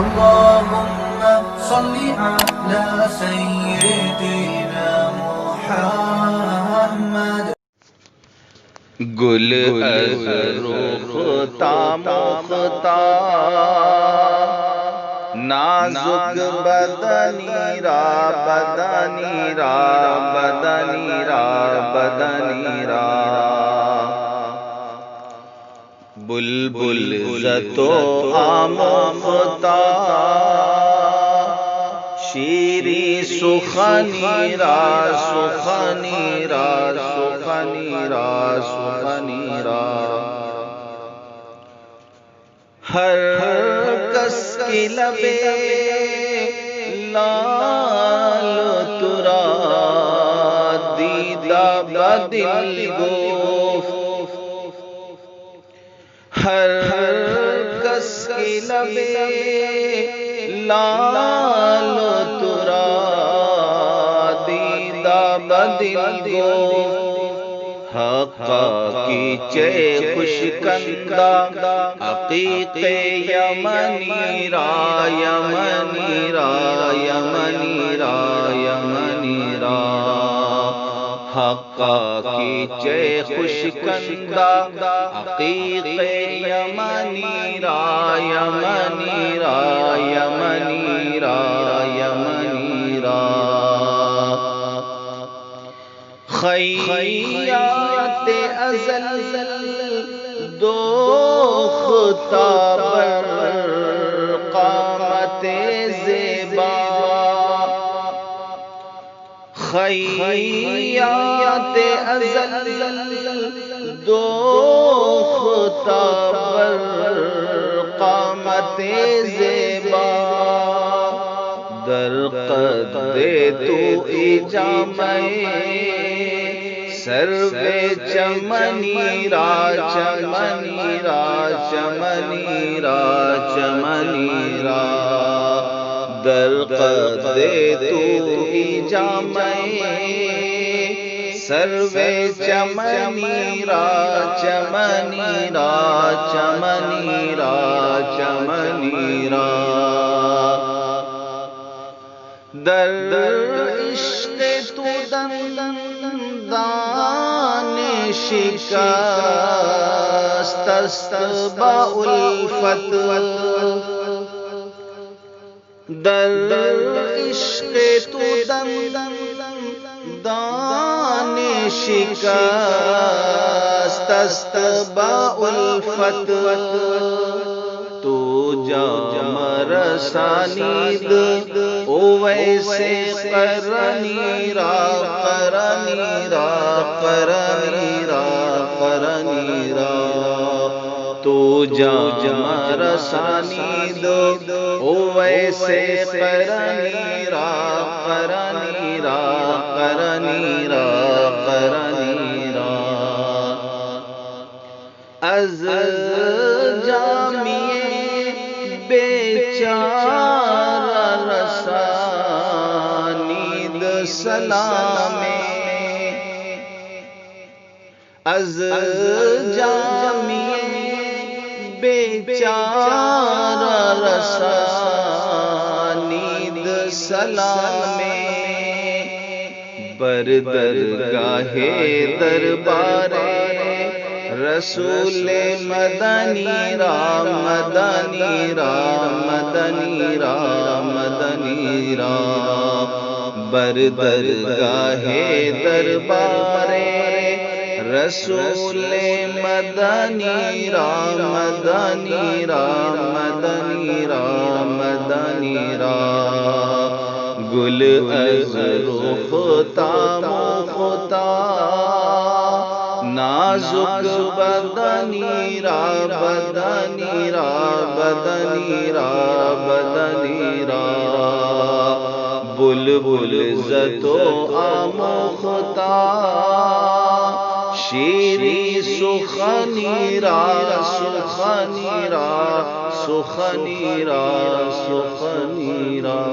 اللهم صل على سيدنا محمد. گل از رختا مختا نازک بدنی را بدنی را بدنی را بدنی را بلبل عزت و آموختا شیری سخنی را سخنی را سخنی را سخنی را ہر کس کی لبے لال ترا دیدہ بدل گفت ہر کس کی لبے لال ترا دیدہ بدل گفت حقا کی چے خوش کندہ عقیق یمنی را یمنی را یمنی را یمنی را حقا کی چے خوش کندہ عقیق یمنی را یمنی را یمنی را یمنی را خیات ازل دوختا بر قامت زیبا خیات ازل دوختا بر قامت زیبا در قد تو ایجامے سروے چمنی را چمنی را چمنی را چمنی را در قد تو ایجامے سروے چمنی را چمنی را چمنی را چمنی را در عشق تو دندان شکست است با الفت در عشق تو دندان شکست است با الفت تو جام رسانید او ویسے قرنی را قرنی را قرنی را قرنی را تو جام رسانید او ویسے قرنی را قرنی را قرنی را قرنی را از جامی بیچارہ رسانید سلام از جامی بیچارہ رسانید سلام بر درگاہ دربار رسول مدنی را مدنی را مدنی را مدنی را بر درگاہ دربار رسول مدنی را مدنی را مدنی را مدنی را گل از رختا مختا نازک بدنی را بدنی را بدنی را بدنی را بلبل عزت و آموختا شیری سخنی را سخنی را سخنی را سخنی را